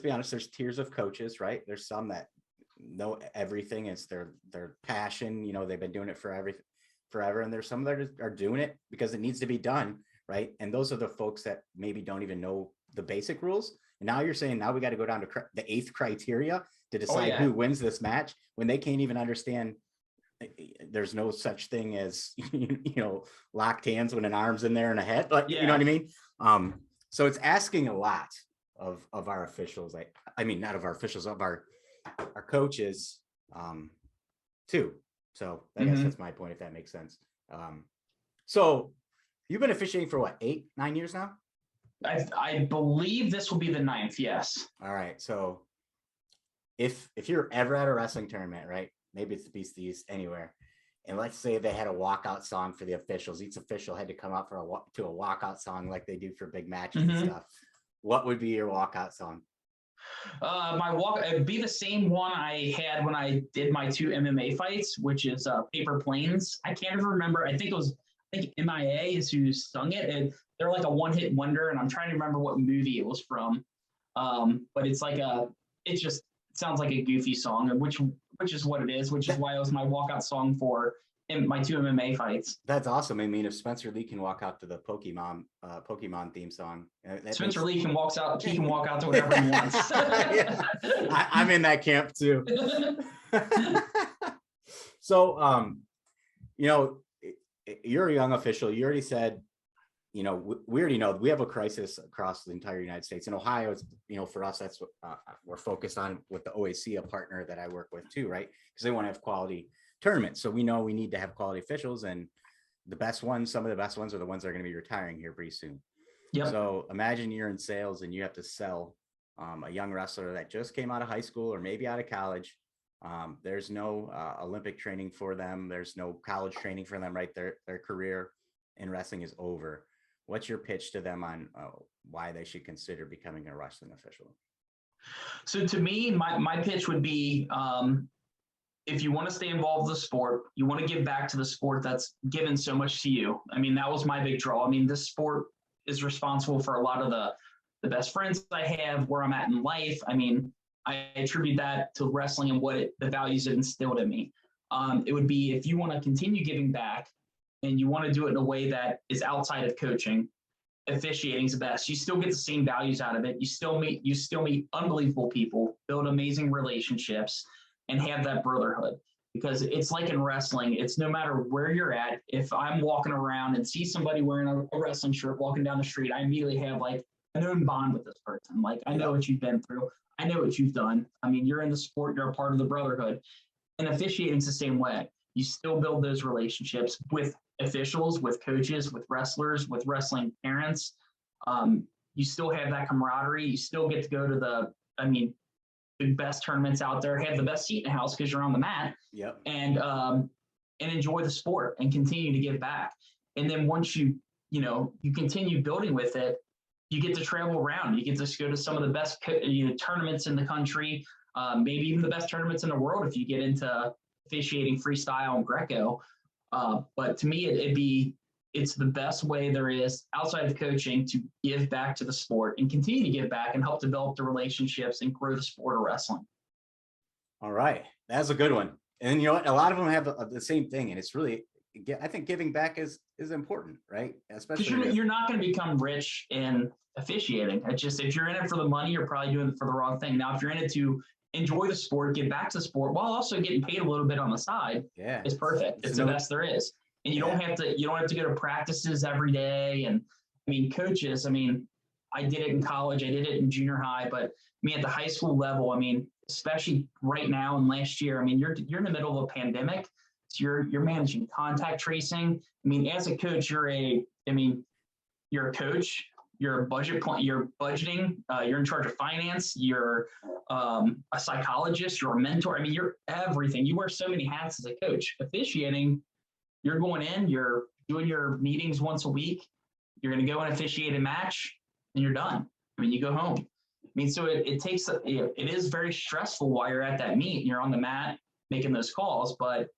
A: be honest. There's tiers of coaches, right? There's some that know everything. It's their passion. They've been doing it forever, and there's some that are doing it because it needs to be done, right? And those are the folks that maybe don't even know the basic rules. And now you're saying, now we got to go down to the 8th criteria to decide who wins this match, when they can't even understand there's no such thing as locked hands when an arm's in there and a head, like you know what I mean? So it's asking a lot of our officials. I mean, not of our officials, of our coaches too. So I guess that's my point, if that makes sense. So you've been officiating for what, 8-9 years now?
B: I believe this will be the 9th. Yes.
A: All right. So if you're ever at a wrestling tournament, right? Maybe it's the Beast of the East, anywhere. And let's say they had a walkout song for the officials. Each official had to come out to a walkout song like they do for big matches and stuff. What would be your walkout song?
B: It'd be the same one I had when I did my 2 MMA fights, which is Paper Planes. I can't even remember. I think MIA is who sung it. And they're like a one-hit wonder, and I'm trying to remember what movie it was from. But it's like it just sounds like a goofy song, which is what it is, which is why it was my walkout song for my 2 MMA fights.
A: That's awesome. I mean, if Spencer Lee can walk out to the Pokemon theme song,
B: Spencer Lee can walk out to whatever he wants.
A: I'm in that camp too. So, you're a young official. You already said, we already know we have a crisis across the entire United States. In Ohio, it's, for us, that's what we're focused on with the OAC, a partner that I work with too, right? Because they want to have quality tournaments. So we know we need to have quality officials, and some of the best ones are the ones that are going to be retiring here pretty soon.
B: Yep.
A: So imagine you're in sales and you have to sell a young wrestler that just came out of high school or maybe out of college. There's no Olympic training for them. There's no college training for them, right? Their career in wrestling is over. What's your pitch to them on why they should consider becoming a wrestling official?
B: So to me, my pitch would be, if you want to stay involved with the sport, you want to give back to the sport that's given so much to you. I mean, that was my big draw. I mean, this sport is responsible for a lot of the best friends I have, where I'm at in life. I mean, I attribute that to wrestling and the values it instilled in me. It would be, if you want to continue giving back and you want to do it in a way that is outside of coaching, officiating is the best. You still get the same values out of it. You still meet unbelievable people, build amazing relationships, and have that brotherhood. Because it's like in wrestling, it's no matter where you're at. If I'm walking around and see somebody wearing a wrestling shirt walking down the street, I immediately have like a known bond with this person. Like, I know what you've been through. I know what you've done. I mean, you're in the sport, you're a part of the brotherhood. And officiating's the same way. You still build those relationships with officials, with coaches, with wrestlers, with wrestling parents. You still have that camaraderie. You still get to go to the best tournaments out there, have the best seat in the house because you're on the mat.
A: Yep.
B: And enjoy the sport and continue to give back. And then once you continue building with it, you get to travel around. You get to go to some of the best tournaments in the country, maybe even the best tournaments in the world if you get into officiating freestyle and Greco. But to me, it's the best way there is outside of coaching to give back to the sport and continue to give back and help develop the relationships and grow the sport of wrestling.
A: All right. That's a good one. And you know what? A lot of them have the same thing. And it's really, I think giving back is important, right? Especially
B: because you're not going to become rich in officiating. It's just, if you're in it for the money, you're probably doing it for the wrong thing. Now, if you're in it to enjoy the sport, give back to the sport while also getting paid a little bit on the side, it's perfect. It's the best there is. And you don't have to go to practices every day. And I mean, coaches, I did it in college, I did it in junior high, but at the high school level, especially right now and last year, you're in the middle of a pandemic. So you're managing contact tracing. As a coach, you're a coach, you're a budget plan, you're budgeting, you're in charge of finance, you're a psychologist, you're a mentor. You're everything. You wear so many hats as a coach. Officiating, you're going in, you're doing your meetings once a week, you're going to go and officiate a match, and you're done. You go home. So it takes, it is very stressful while you're at that meet and you're on the mat making those calls, but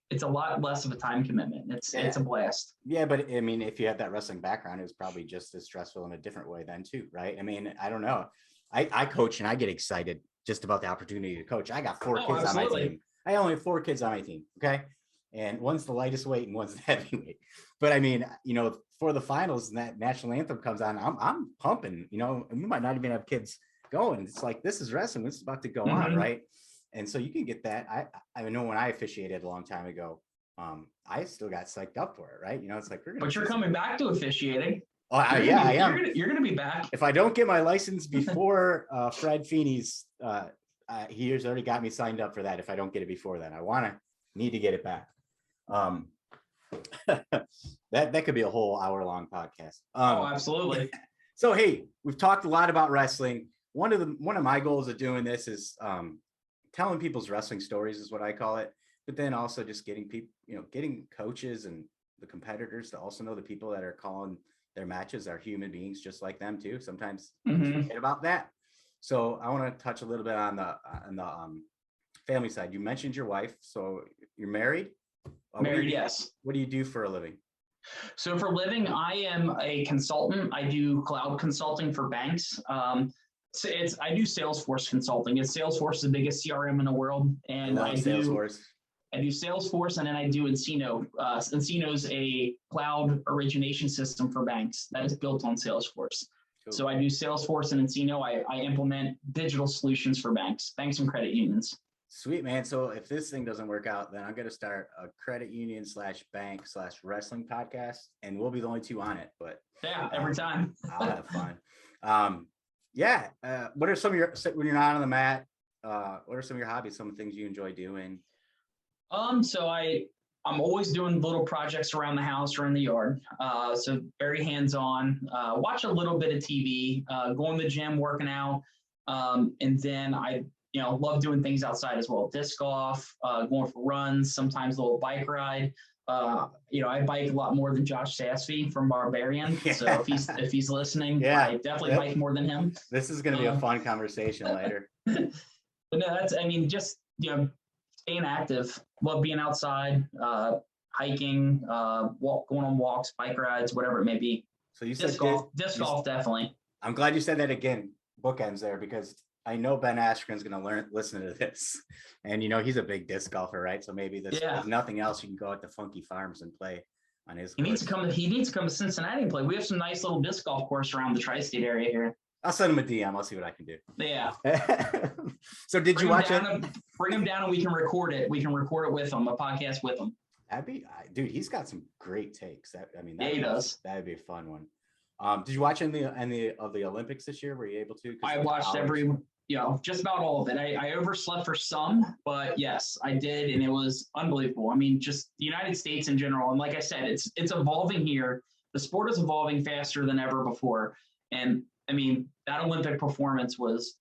B: it's a lot less of a time commitment. It's a blast.
A: Yeah, but if you have that wrestling background, it was probably just as stressful in a different way then too, right? I don't know. I coach and I get excited just about the opportunity to coach. I got 4 kids on my team. I only have 4 kids on my team. Okay. And one's the lightest weight and one's the heavyweight. But for the finals and that national anthem comes on, I'm pumping, and we might not even have kids going. It's like, this is wrestling. This is about to go on, right? And so you can get that. I know when I officiated a long time ago, I still got psyched up for it, right? It's like,
B: but you're coming back to officiating.
A: Oh, I am.
B: You're gonna be back.
A: If I don't get my license before Fred Feeney's, he has already got me signed up for that. If I don't get it before then, need to get it back. That could be a whole hour-long podcast.
B: Absolutely.
A: So hey, we've talked a lot about wrestling. One of my goals of doing this is telling people's wrestling stories is what I call it, but then also just getting people, getting coaches and the competitors to also know the people that are calling their matches are human beings just like them too. Sometimes forget about that. So I want to touch a little bit on the family side. You mentioned your wife, so you're married?
B: Married, yes.
A: What do you do for a living?
B: So for a living, I am a consultant. I do cloud consulting for banks. I do Salesforce consulting. Salesforce is the biggest CRM in the world, and I do Salesforce, and then I do Encino. Encino is a cloud origination system for banks that is built on Salesforce. Cool. So I do Salesforce and Encino. I implement digital solutions for banks and credit unions.
A: Sweet, man. So if this thing doesn't work out, then I'm going to start a credit union /bank/wrestling podcast, and we'll be the only 2 on it. But
B: yeah, every time.
A: I'll have fun. What are some of your, when you're not on the mat, what are some of your hobbies, some of the things you enjoy doing?
B: So I I'm always doing little projects around the house or in the yard. So very hands-on, watch a little bit of TV, going to the gym, working out. And then I, love doing things outside as well. Disc golf, going for runs, sometimes a little bike ride. I bike a lot more than Josh Sassby from Barbarian.
A: Yeah.
B: So if he's listening,
A: yeah,
B: I definitely bike more than him.
A: This is going to be a fun conversation later.
B: But no, just, staying active, love being outside, hiking, going on walks, bike rides, whatever it may be.
A: So you said
B: disc golf, definitely.
A: I'm glad you said that again, bookends there, because I know Ben Askren's going to listen to this, and he's a big disc golfer, right? So maybe if nothing else, you can go out to Funky Farms and play on his. He needs to come to Cincinnati and play. We have some nice little disc golf course around the tri-state area here. I'll send him a DM. I'll see what I can do.
B: Yeah.
A: So did you watch it?
B: Bring him down and we can record it. We can record it with him, a podcast with him.
A: Dude, he's got some great takes.
B: He does.
A: That would be a fun one. Did you watch any of the Olympics this year? Were you able to?
B: I watched just about all of it. I overslept for some, but yes, I did. And it was unbelievable. I mean, just the United States in general. And like I said, it's evolving here. The sport is evolving faster than ever before. And that Olympic performance was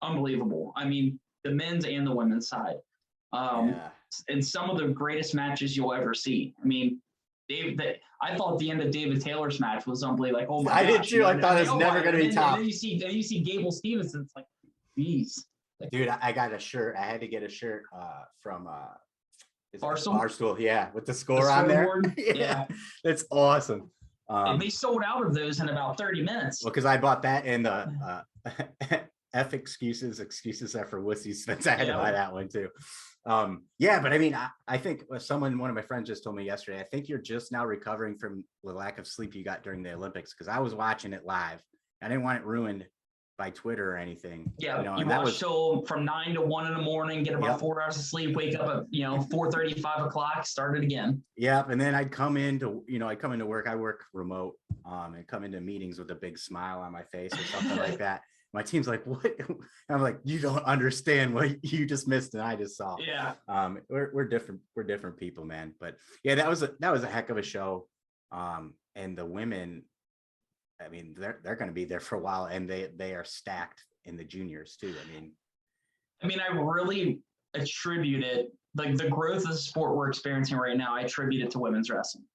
B: unbelievable. The men's and the women's side. And some of the greatest matches you'll ever see. I thought the end of David Taylor's match was unbelievable. Like, oh my gosh.
A: I did too. I thought it was never going to be topped.
B: And then you see Gable Stevenson. It's like, geez.
A: Dude, I got a shirt. I had to get a shirt from
B: Barstool.
A: Yeah, with the score on there. Yeah, that's awesome.
B: And they sold out of those in about 30 minutes.
A: Well, because I bought that in the F excuses are for wussies. Spence, I had to buy that one too. But I think one of my friends just told me yesterday, I think you're just now recovering from the lack of sleep you got during the Olympics, because I was watching it live. I didn't want it ruined by Twitter or anything.
B: Yeah, you watch till from 9 to 1 in the morning, get about 4 hours of sleep, wake up at 4:30, 5 o'clock, start it again.
A: Yep, and then I'd come into work. I work remote, and come into meetings with a big smile on my face or something like that. My team's like, "What?" I'm like, "You don't understand what you just missed and I just saw."
B: Yeah.
A: We're different. We're different people, man. But yeah, that was a heck of a show. And the women, they're going to be there for a while, and they are stacked in the juniors too.
B: I really attribute it, like the growth of the sport we're experiencing right now. I attribute it to women's wrestling.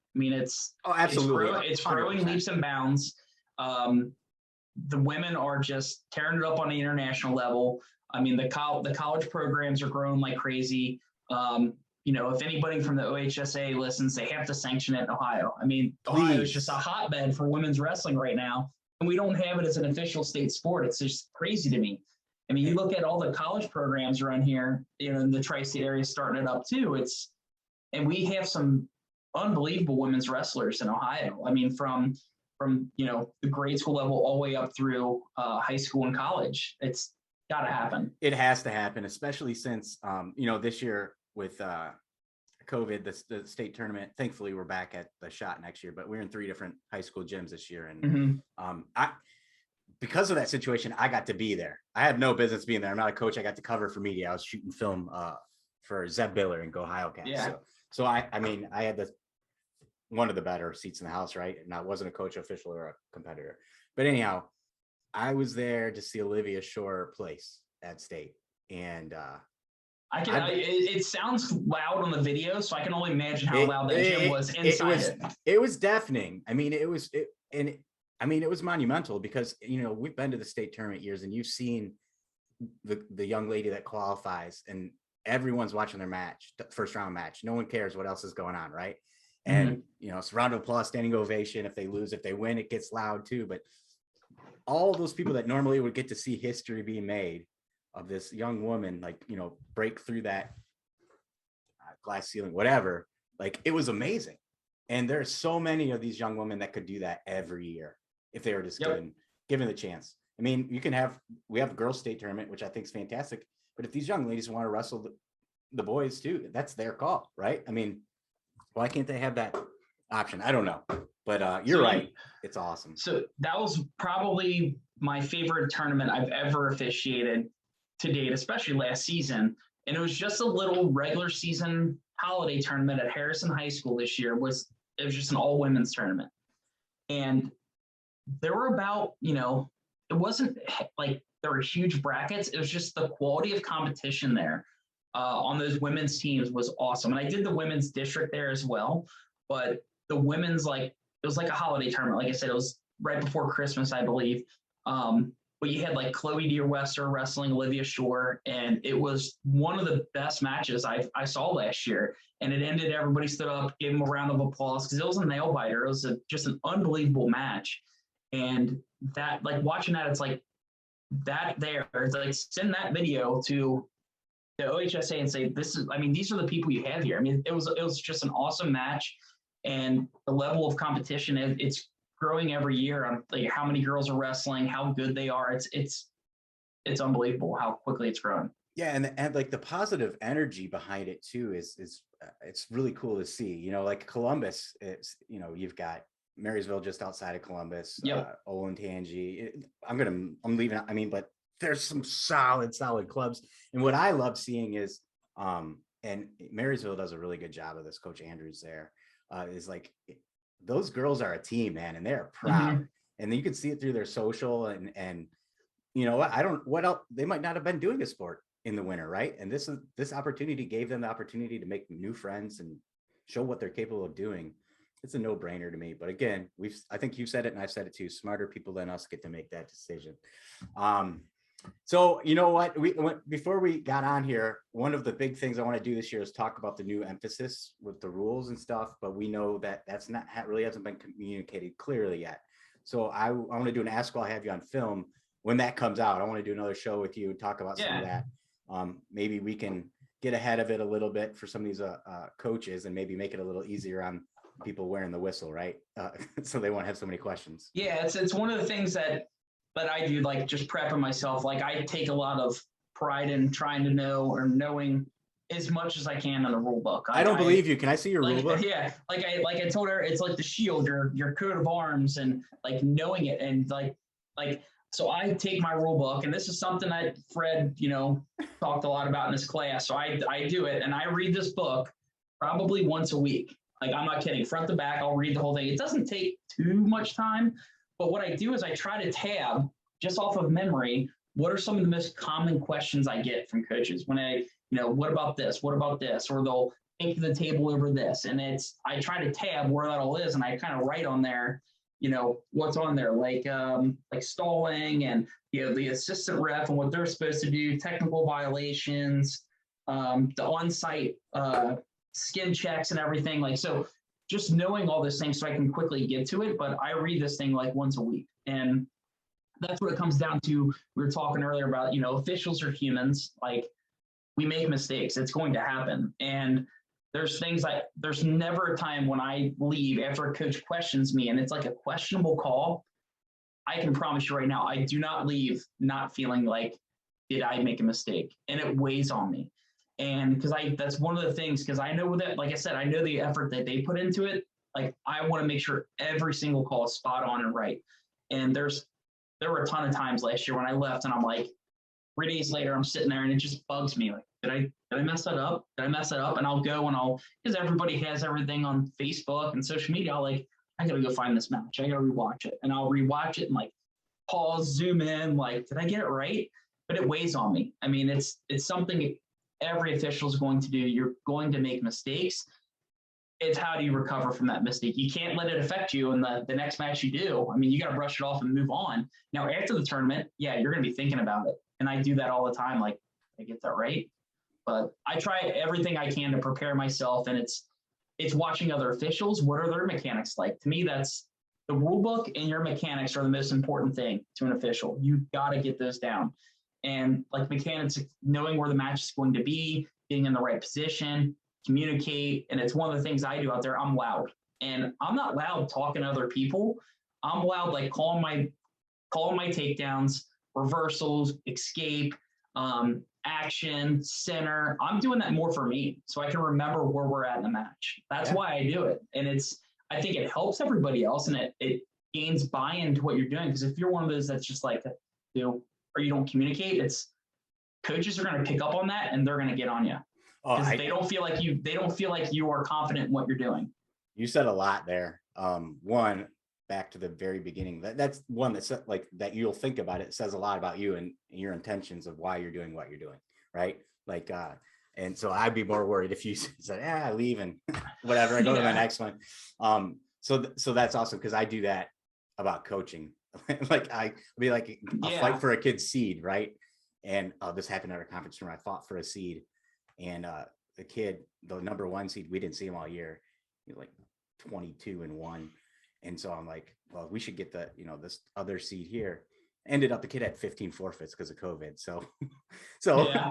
A: Absolutely,
B: it's growing leaps and bounds. The women are just tearing it up on the international level. The college programs are growing like crazy. If anybody from the OHSA listens, they have to sanction it in Ohio. Ohio is just a hotbed for women's wrestling right now, and we don't have it as an official state sport. It's just crazy to me. You look at all the college programs around here, in the tri-state area starting it up too. And we have some unbelievable women's wrestlers in Ohio. From the grade school level all the way up through high school and college. It's got to happen.
A: It has to happen, especially since this year with COVID, the state tournament. Thankfully, we're back at the shot next year, but we're in 3 different high school gyms this year, and because of that situation, I got to be there. I had no business being there. I'm not a coach. I got to cover for media. I was shooting film for Zeb Biller and Go Hiocast.
B: Yeah.
A: So I had one of the better seats in the house, right? And I wasn't a coach, official, or a competitor. But anyhow, I was there to see Olivia Shore place at state. And
B: it sounds loud on the video, so I can only imagine how loud that gym was inside
A: it was deafening. It was monumental, because we've been to the state tournament years, and you've seen the young lady that qualifies, and everyone's watching their match, first round match. No one cares what else is going on, right? And it's a round of applause, standing ovation. If they lose, if they win, it gets loud too. But all those people that normally would get to see history being made of this young woman, break through that glass ceiling, whatever, it was amazing. And there's so many of these young women that could do that every year if they were just given the chance. We have a girls' state tournament, which I think is fantastic. But if these young ladies want to wrestle the boys too, that's their call, right? Why can't they have that option? I don't know, but you're right. It's awesome.
B: So that was probably my favorite tournament I've ever officiated to date, especially last season. And it was just a little regular season holiday tournament at Harrison High School this year. It was just an all women's tournament. And there were about, it wasn't like there were huge brackets. It was just the quality of competition there on those women's teams was awesome. And I did the women's district there as well. But the women's, it was like a holiday tournament. Like I said, it was right before Christmas, I believe. But you had like Chloe Deerwester wrestling Olivia Shore, and it was one of the best matches I saw last year. And it ended, everybody stood up, gave them a round of applause because it was a nail biter. It was just an unbelievable match. And that, watching that, it's like that there. It's like send that video to the OHSA and say, these are the people you have here. I mean, it was just an awesome match, and the level of competition, it's growing every year on how many girls are wrestling, how good they are. It's unbelievable how quickly it's growing.
A: Yeah, and the positive energy behind it too is it's really cool to see. Like Columbus, it's you've got Marysville just outside of Columbus,
B: yep.
A: Olentangy. I'm leaving. I mean, but there's some solid clubs. And what I love seeing is, and Marysville does a really good job of this. Coach Andrews there is those girls are a team, man, and they're proud. Mm-hmm. And then you can see it through their social and what else, they might not have been doing a sport in the winter, right? And this opportunity gave them the opportunity to make new friends and show what they're capable of doing. It's a no-brainer to me. But again, I think you've said it and I've said it too. Smarter people than us get to make that decision. So you know what? Before we got on here, one of the big things I want to do this year is talk about the new emphasis with the rules and stuff. But we know that that's not really hasn't been communicated clearly yet. So I want to do an Ask While I Have You on Film when that comes out. I want to do another show with you and talk about some of that. Maybe we can get ahead of it a little bit for some of these coaches and maybe make it a little easier on people wearing the whistle, right? So they won't have so many questions.
B: Yeah, it's one of the things that I do, just prepping myself. I take a lot of pride in trying to know or knowing as much as I can in the rule book.
A: I don't believe you. Can I see your rule book?
B: Yeah. I told her, it's like the shield, your coat of arms, and knowing it. And so I take my rule book, and this is something that Fred, talked a lot about in this class. So I do it, and I read this book probably once a week. I'm not kidding. Front to back, I'll read the whole thing. It doesn't take too much time. But what I do is I try to tab just off of memory. What are some of the most common questions I get from coaches when what about this? What about this? Or they'll take the table over this. And I try to tab where that all is. And I kind of write on there, what's on there, like stalling and, the assistant ref and what they're supposed to do, technical violations, the on-site skin checks and everything. So just knowing all those things so I can quickly get to it. But I read this thing once a week. And that's what it comes down to. We were talking earlier about, officials are humans. We make mistakes. It's going to happen. And there's never a time when I leave after a coach questions me and it's a questionable call. I can promise you right now, I do not leave not feeling did I make a mistake? And it weighs on me. And because that's one of the things, because I know that, like I said, I know the effort that they put into it. I want to make sure every single call is spot on and right. And there were a ton of times last year when I left and I'm 3 days later, I'm sitting there and it just bugs me. Did I mess that up? Did I mess that up? And I'll go and because everybody has everything on Facebook and social media, I got to go find this match. I got to rewatch it. And I'll rewatch it and pause, zoom in, did I get it right? But it weighs on me. I mean, it's something every official is going to do. You're going to make mistakes. It's how do you recover from that mistake? You can't let it affect you in the next match you do. I mean, you got to brush it off and move on. Now, after the tournament, yeah, you're going to be thinking about it. And I do that all the time. I get that right. But I try everything I can to prepare myself. And it's watching other officials. What are their mechanics like? To me, that's the rule book and your mechanics are the most important thing to an official. You got to get those down. And mechanics, knowing where the match is going to be, being in the right position, communicate. And it's one of the things I do out there. I'm loud. And I'm not loud talking to other people. I'm loud calling my takedowns, reversals, escape, action, center. I'm doing that more for me so I can remember where we're at in the match. That's why I do it. And I think it helps everybody else and it gains buy-in to what you're doing. Because if you're one of those that's just or you don't communicate, coaches are going to pick up on that and they're going to get on you. Because they don't feel like you are confident in what you're doing.
A: You said a lot there. One, back to the very beginning, that's one that's like that you'll think about it. It says a lot about you and your intentions of why you're doing what you're doing, right? Like and so I'd be more worried if you said, I leave and whatever, I go to the next one. So that's awesome, because I do that about coaching. Like I'll be like, I'll fight for a kid's seed, right? And this happened at our conference room. I fought for a seed, and the kid, the number 1 seed, we didn't see him all year. He was like 22-1. And so I'm like, well, we should get the, this other seed here. Ended up the kid had 15 forfeits because of COVID. So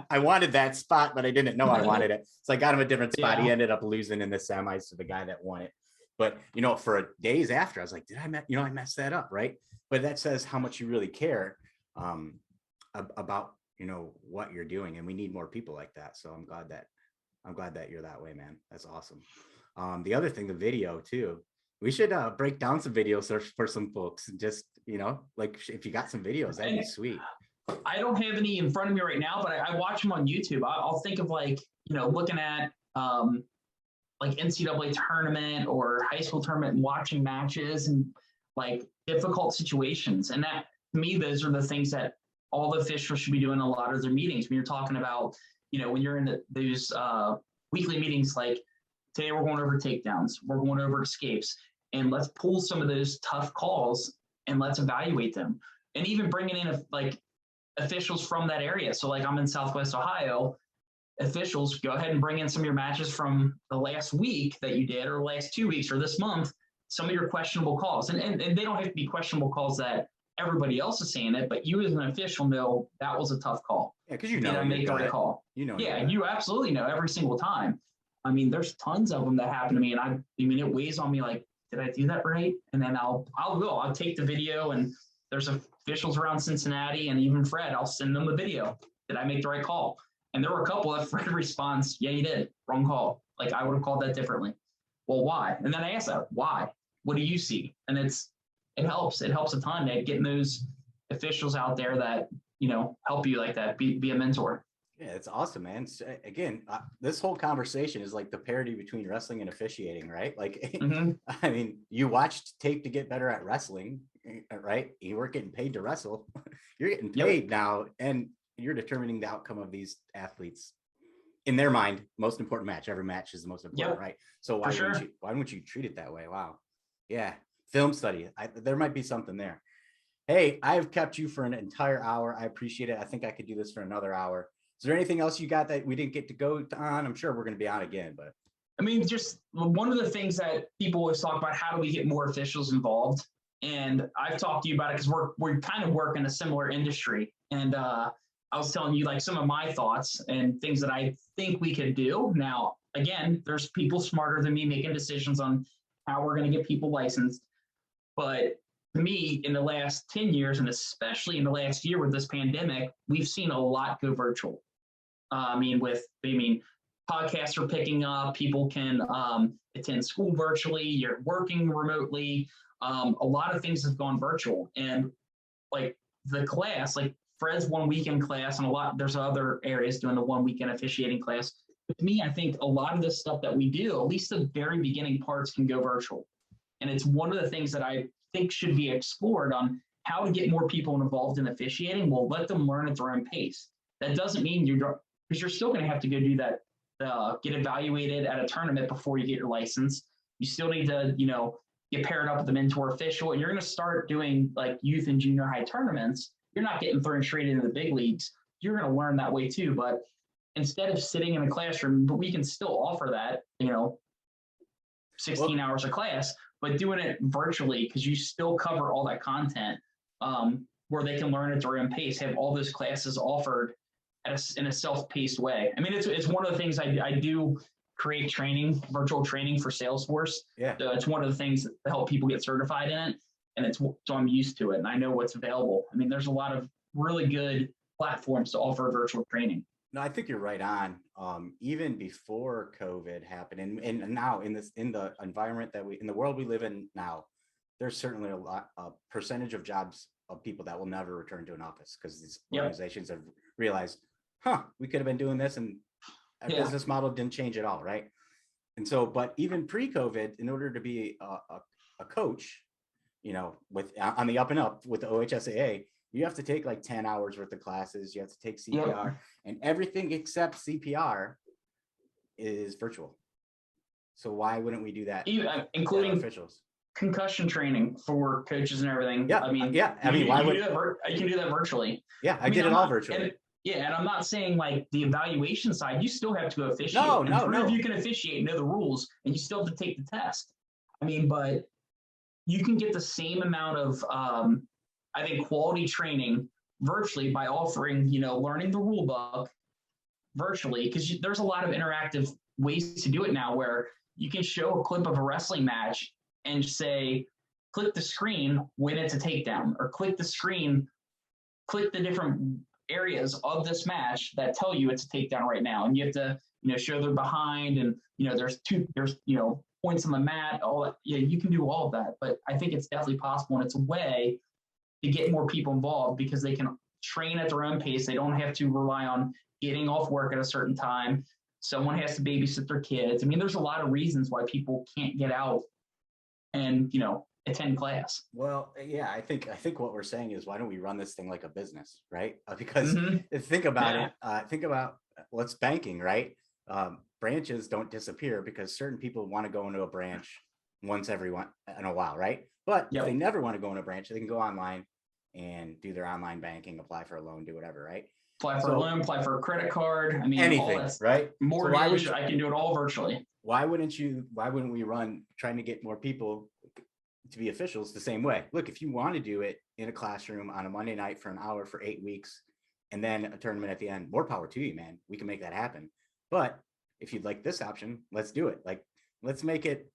A: I wanted that spot, but I didn't know I wanted it. So I got him a different spot. He ended up losing in the semis to the guy that won it. But, for days after, I was like, I messed that up, right? But that says how much you really care about, what you're doing. And we need more people like that. So I'm glad that you're that way, man. That's awesome. The other thing, the video too, we should break down some videos for some folks. Just, like if you got some videos, that'd be sweet.
B: I don't have any in front of me right now, but I watch them on YouTube. I'll think of like, looking at like NCAA tournament or high school tournament and watching matches and like difficult situations. And that, to me, those are the things that all the officials should be doing in a lot of their meetings. When you're talking about, when you're in those weekly meetings, like today we're going over takedowns, we're going over escapes, and let's pull some of those tough calls and let's evaluate them. And even bringing in like officials from that area. So like I'm in Southwest Ohio, officials, go ahead and bring in some of your matches from the last week that you did, or last 2 weeks, or this month, some of your questionable calls. And they don't have to be questionable calls that everybody else is saying it, but you as an official know that was a tough call.
A: Yeah, because you
B: make the right call. Yeah, you absolutely know every single time. I mean, there's tons of them that happen to me, and I mean, it weighs on me like, did I do that right? And then I'll take the video, and there's officials around Cincinnati and even Fred, I'll send them the video. Did I make the right call? And there were a couple that Fred responds, yeah, you did. Wrong call. Like, I would have called that differently. Well, why? And then I ask that, why? What do you see? And it helps. It helps a ton at getting those officials out there that, help you like that, be a mentor.
A: Yeah, it's awesome, man. Again, this whole conversation is like the parity between wrestling and officiating, right? Like, I mean, you watched tape to get better at wrestling, right? You weren't getting paid to wrestle. You're getting paid now, and you're determining the outcome of these athletes. In their mind, most important match. Every match is the most important, right? So why wouldn't you treat it that way? Wow. Yeah. Film study. There might be something there. Hey, I've kept you for an entire hour. I appreciate it. I think I could do this for another hour. Is there anything else you got that we didn't get to go on? I'm sure we're going to be on again, but.
B: I mean, just one of the things that people always talk about, how do we get more officials involved? And I've talked to you about it because we kind of work in a similar industry. And I was telling you like some of my thoughts and things that I think we could do. Now, again, there's people smarter than me making decisions on how we're going to get people licensed. But to me, in the last 10 years, and especially in the last year with this pandemic, we've seen a lot go virtual. Podcasts are picking up. People can attend school virtually. You're working remotely. A lot of things have gone virtual. And like the class, like Fred's 1 weekend class, and there's other areas doing the 1 weekend officiating class. But to me, I think a lot of this stuff that we do, at least the very beginning parts, can go virtual. And it's one of the things that I think should be explored on how to get more people involved in officiating. Well, let them learn at their own pace. That doesn't mean because you're still going to have to go do that, get evaluated at a tournament before you get your license. You still need to, get paired up with the mentor official, and you're going to start doing like youth and junior high tournaments. You're not getting thrown straight into the big leagues. You're going to learn that way too. But instead of sitting in a classroom, but we can still offer that, 16 hours of class, but doing it virtually, because you still cover all that content where they can learn at their own pace, have all those classes offered in a self-paced way. I mean, it's one of the things I do create virtual training for Salesforce.
A: Yeah.
B: So it's one of the things that help people get certified in it. And so I'm used to it and I know what's available. I mean, there's a lot of really good platforms to offer virtual training.
A: No, I think you're right on. Even before COVID happened, and now in the environment in the world we live in now, there's certainly a percentage of jobs of people that will never return to an office because these organizations have realized, we could have been doing this and Our business model didn't change at all, right? And so, but even pre-COVID, in order to be a coach, you know, with on the up and up with the OHSAA, you have to take like 10 hours worth of classes. You have to take CPR, and everything except CPR is virtual. So why wouldn't we do that?
B: Including
A: officials.
B: Concussion training for coaches and everything.
A: Yeah,
B: I mean,
A: why would
B: you can do that virtually?
A: Yeah, I did it all virtually.
B: And I'm not saying like the evaluation side, you still have to officiate.
A: No.
B: You can officiate, know the rules, and you still have to take the test. I mean, but you can get the same amount of, I think, quality training virtually by offering, you know, learning the rule book virtually, because there's a lot of interactive ways to do it now where you can show a clip of a wrestling match and say, click the screen when it's a takedown, or click the screen, click the different areas of this match that tell you it's a takedown right now. And you have to, you know, show they're behind, and, you know, there's you know, points on the mat, all that. Yeah, you can do all of that. But I think it's definitely possible, and it's a way to get more people involved because they can train at their own pace. They don't have to rely on getting off work at a certain time. Someone has to babysit their kids. I mean, there's a lot of reasons why people can't get out and, you know, attend class.
A: Well, yeah, I think what we're saying is, why don't we run this thing like a business, right? Because think about it. Think about what's banking, right? Branches don't disappear because certain people want to go into a branch once every once in a while, right? But if they never want to go in a branch, they can go online and do their online banking, apply for a loan, do whatever, right?
B: Apply for a loan, apply for a credit card. I mean,
A: anything, right?
B: Mortgage, so I can do it all virtually.
A: Why wouldn't we run trying to get more people to be officials the same way? Look, if you want to do it in a classroom on a Monday night for an hour for 8 weeks, and then a tournament at the end, more power to you, man. We can make that happen. But if you'd like this option, let's do it. Like, let's make it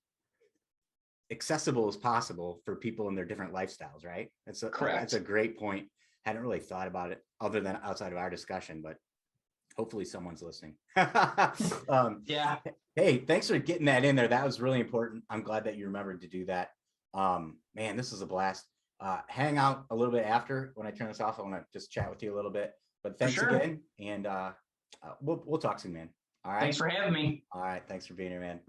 A: accessible as possible for people in their different lifestyles, right? Correct. That's a great point. Hadn't really thought about it other than outside of our discussion, but hopefully someone's listening.
B: Yeah.
A: Hey, thanks for getting that in there. That was really important. I'm glad that you remembered to do that. Man, this is a blast. Hang out a little bit after when I turn this off. I want to just chat with you a little bit, but thanks again. And we'll talk soon, man. All right.
B: Thanks for having me.
A: All right. Thanks for being here, man.